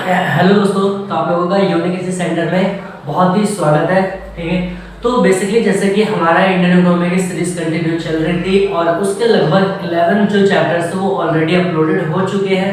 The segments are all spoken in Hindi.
हेलो दोस्तों, तो आप लोगों का यूनिक इसी सेंटर में बहुत ही स्वागत है। ठीक है, तो बेसिकली जैसे कि हमारा इंडियन इकोनॉमी की सीरीज कंटिन्यू चल रही थी और उसके लगभग 11 जो चैप्टर्स थे वो ऑलरेडी अपलोडेड हो चुके हैं।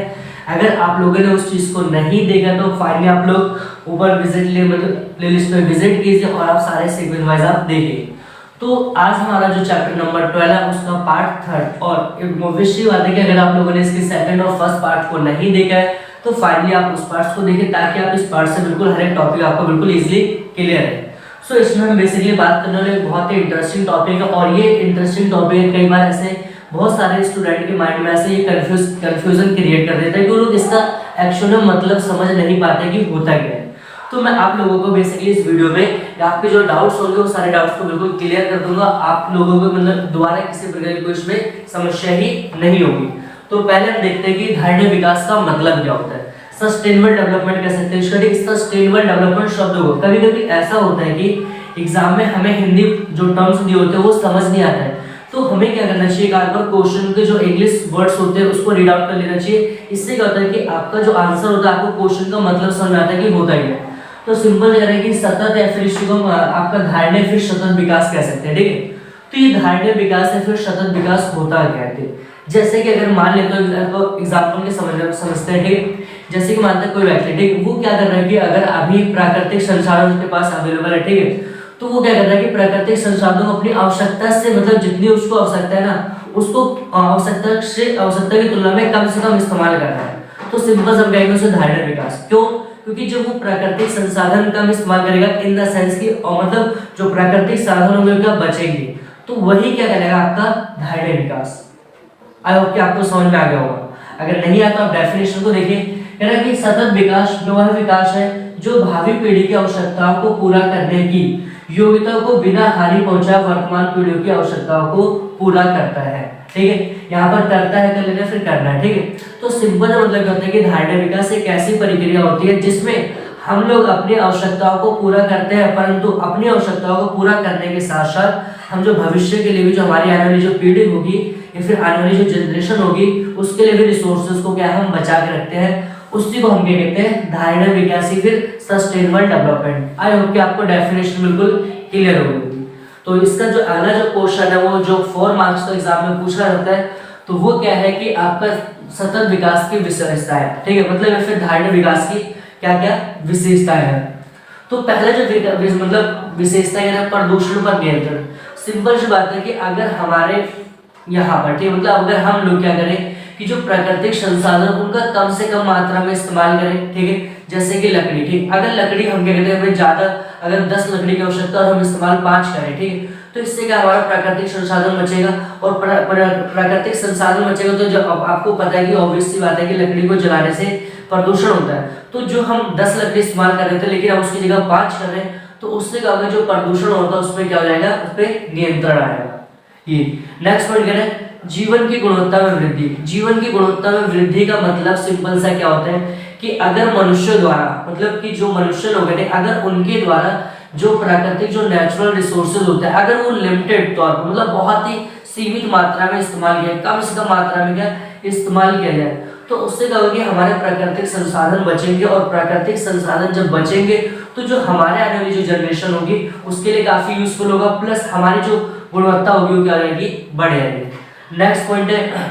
अगर आप लोगों ने उस चीज़ को नहीं देखा तो फाइनली आप लोग ऊपर विजिट ले मतलब प्लेलिस्ट पे विजिट कीजिए और आप सारे सीक्वेंस वाइज आप देखिए। तो आज हमारा जो चैप्टर नंबर 12 है उसका पार्ट 3 और ऑब्वियसली बात है कि अगर आप लोगों ने इसके सेकंड और फर्स्ट पार्ट को नहीं देखा है तो फाइनली आप उस पार्ट्स को देखिए ताकि आप इस पार्ट से बिल्कुल हर एक टॉपिक आपको बिल्कुल इजीली क्लियर है। सो इसमें हम बेसिकली बात करने वाले बहुत ही इंटरेस्टिंग टॉपिक है और ये इंटरेस्टिंग टॉपिक कई बार ऐसे बहुत सारे स्टूडेंट के माइंड में ऐसे ये कंफ्यूजन क्रिएट कर देता है कि वो लोग इसका एक्चुअल में मतलब समझ नहीं पाते कि होता क्या है। तो मैं आप लोगों को बेसिकली इस वीडियो में आपके जो डाउट्स होंगे वो सारे डाउट्स को बिल्कुल क्लियर कर दूंगा। आप लोगों को मतलब दोबारा किसी प्रकार की कोई इसमें समस्या ही नहीं होगी। तो पहले हम देखते हैं कि धारणीय विकास का मतलब क्या होता है। सस्टेनेबल डेवलपमेंट कह सकते हैं। सस्टेनेबल डेवलपमेंट शब्द को कभी कभी ऐसा होता है कि एग्जाम में हमें हिंदी जो टर्म्स दिए होते हैं वो समझ नहीं आता है, तो हमें क्या करना चाहिए, एक बार क्वेश्चन के जो इंग्लिश वर्ड्स होते हैं उसको रीड आउट कर लेना चाहिए। इससे क्या होता है कि आपका जो आंसर होता है आपको क्वेश्चन का मतलब समझ में आता है कि होता ही है। तो सिंपल कह रहे हैं कि सतत या फिर इसको आपका धारणीय फिर सतत विकास कह सकते हैं। ठीक है, तो ये धारणीय विकास है फिर सतत विकास होता कहते हैं। जैसे कि अगर मान लेते हो एग्जांपल के समझते हैं। ठीक है, जैसे कि मानते हैं कोई व्यक्ति, ठीक, वो क्या कर रहा है कि अगर अभी प्राकृतिक संसाधन उसके पास अवेलेबल है, ठीक है, तो वो क्या कर रहा है कि प्राकृतिक संसाधनों को अपनी आवश्यकता से मतलब जितनी उसको आवश्यकता है ना उसको आवश्यकता की तुलना में कम से कम इस्तेमाल कर रहा है। तो सिंपल सब कहेंगे उसे धारणीय विकास। क्यों? क्योंकि जब वो प्राकृतिक संसाधन कम इस्तेमाल करेगा इन द सेंस की मतलब जो प्राकृतिक साधन होंगे क्या बचेंगे, तो वही क्या करेगा आपका धारणीय विकास। आई होप कि आपको समझ में आ गया होगा। अगर नहीं आता तो आप डेफिनेशन को देखिए। कह रहा है कि सतत विकास जो वह विकास है जो भावी पीढ़ी की आवश्यकताओं को पूरा करने की योग्यता को बिना हानि पहुंचाए वर्तमान पीढ़ियों की आवश्यकताओं को पूरा करता है। ठीक है, यहाँ पर करता है कर लेना फिर करना है। ठीक है, तो सिंपल मतलब क्या होता है कि धारणीय विकास एक ऐसी प्रक्रिया होती है जिसमें हम लोग अपनी आवश्यकताओं को पूरा करते हैं, परंतु अपनी आवश्यकताओं को पूरा करने के साथ साथ हम जो भविष्य के लिए भी जो हमारी आने वाली जो पीढ़ी होगी या फिर आने वाली जो जनरेशन होगी उसके लिए भी रिसोर्सेज को क्या हम बचा के रखते हैं। उसी को हम क्या कहते हैं धारणीय विकास ही फिर सस्टेनेबल डेवलपमेंट। आई होप कि आपको डेफिनेशन बिल्कुल क्लियर हो गई। तो इसका जो अगला जो क्वेश्चन है वो जो 4 मार्क्स का एग्जाम में पूछा जाता है तो वो क्या है कि आपका सतत विकास की विशेषता है। ठीक है, मतलब फिर धारणीय विकास की क्या क्या विशेषताएं हैं। तो पहले जो मतलब विशेषता है प्रदूषण पर नियंत्रण। सिंपल सी बात है कि अगर हमारे यहाँ पर ठीक मतलब अगर हम लोग क्या करें कि जो प्राकृतिक संसाधन उनका कम से कम मात्रा में इस्तेमाल करें। ठीक है, जैसे कि लकड़ी, ठीक, अगर लकड़ी हम क्या कहते हैं हमें ज्यादा अगर 10 लकड़ी की आवश्यकता और हम इस्तेमाल 5 करें, ठीक है, तो इससे क्या हमारा प्राकृतिक संसाधन बचेगा और प्राकृतिक संसाधन बचेगा। तो जब आपको पता है कि ऑब्वियस सी बात है कि लकड़ी को जलाने से प्रदूषण होता है। तो जो हम 10 लकड़ी इस्तेमाल कर रहे थे लेकिन हम उसकी जगह 5 कर रहे हैं तो उससे क्या होगा जो प्रदूषण होता है उसमें क्या हो जाएगा, उस पर नियंत्रण आएगा। ये नेक्स्ट पॉइंट कह रहे हैं जीवन की गुणवत्ता में वृद्धि। जीवन की गुणवत्ता में वृद्धि का मतलब सिंपल सा क्या होता है कि अगर मनुष्य द्वारा मतलब कि जो मनुष्य लोग हैं अगर उनके द्वारा जो प्राकृतिक जो नेचुरल रिसोर्सेज होते हैं अगर वो लिमिटेड तौर पर मतलब बहुत ही सीमित मात्रा में इस्तेमाल किया कम से कम मात्रा में क्या इस्तेमाल किया जाए तो उससे क्या होगा कि हमारे प्राकृतिक संसाधन बचेंगे और प्राकृतिक संसाधन जब बचेंगे तो जो हमारे आने वाली जो जनरेशन होगी उसके लिए काफी यूजफुल होगा, प्लस हमारी जो गुणवत्ता होगी वो क्या रहेगी, बढ़ जाएगी। नेक्स्ट पॉइंट है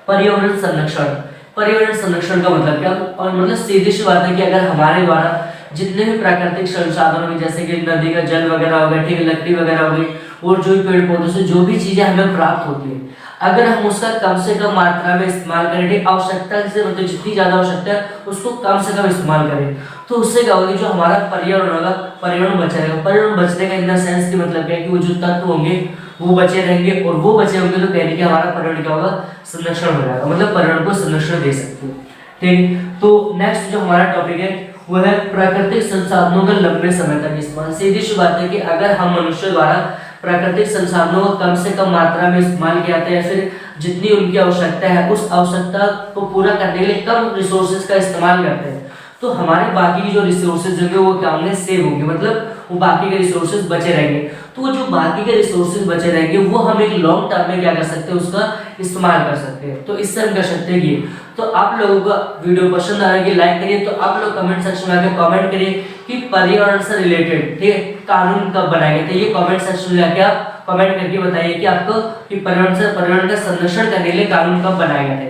पर्यावरण संरक्षण। पर्यावरण संरक्षण का मतलब क्या, और मतलब सीधी सी बात है कि अगर हमारे द्वारा जितने भी प्राकृतिक संसाधन होंगे जैसे कि नदी का जल वगैरह हो गया, ठीक है, लकड़ी वगैरह हो गई और जो भी पेड़ पौधों से जो भी चीजें हमें प्राप्त होती है अगर हम उसका कम से कम मात्रा में इस्तेमाल करें, ठीक, आवश्यकता से मतलब जितनी ज्यादा आवश्यकता है उसको कम से कम इस्तेमाल करें तो उससे क्या होगा जो हमारा पर्यावरण होगा पर्यावरण बचा रहेगा। पर्यावरण बचने का इन द सेंस की मतलब क्या है कि वो जो तत्व होंगे वो बचे रहेंगे और वो बचे होंगे तो कहने कि हमारा पर्यावरण क्या होगा, संरक्षण हो जाएगा, मतलब पर्यावरण को संरक्षण दे सकते हैं। ठीक, तो नेक्स्ट जो हमारा टॉपिक है वो है प्राकृतिक संसाधनों का लंबे समय तक इस्तेमाल। सीधी सी बात है कि अगर हम मनुष्य द्वारा प्राकृतिक संसाधनों को कम से कम मात्रा में इस्तेमाल किया जाता है या फिर जितनी उनकी आवश्यकता है उस आवश्यकता को पूरा करने के लिए कम रिसोर्सेज का इस्तेमाल करते हैं तो हमारे बाकी जो रिसोर्सेज होंगे वो क्या होंगे, सेव होंगे, मतलब वो बाकी के रिसोर्सेज बचे रहेंगे। तो वो जो बाकी के रिसोर्सेज बचे रहेंगे वो हम एक लॉन्ग टर्म में क्या कर सकते हैं, उसका इस्तेमाल कर सकते हैं। तो इससे हम कर सकते हैं कि तो आप लोगों को वीडियो पसंद आ रही है लाइक करिए। तो आप लोग कमेंट सेक्शन में आके कमेंट करिए कि पर्यावरण से रिलेटेड ठीक है कानून कब बनाए गए थे। ये कमेंट सेक्शन में जाके आप कमेंट करके बताइए कि आपको कि पर्यावरण का संरक्षण करने के लिए कानून कब बनाए गए थे।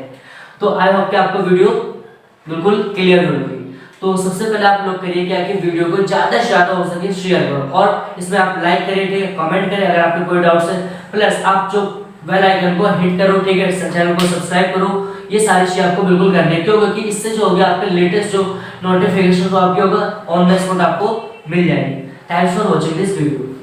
तो आई होप कि आपको वीडियो बिल्कुल क्लियर होगी। तो सबसे पहले आप लोग करिए क्या कि वीडियो को ज्यादा से ज्यादा हो सके शेयर करो और इसमें आप लाइक करिए ठीक है, कमेंट करें अगर आपको कोई डाउट्स है, प्लस आप जो बेल आइकन को हिट करो ठीक है, चैनल को सब्सक्राइब करो। ये सारी चीजें आपको बिल्कुल करनी है, क्यों? क्योंकि इससे जो होगा आपके लेटेस्ट जो नोटिफिकेशन को आपके होगा ऑन द स्पॉट आपको मिल जाएगी। Thanks for watching this video.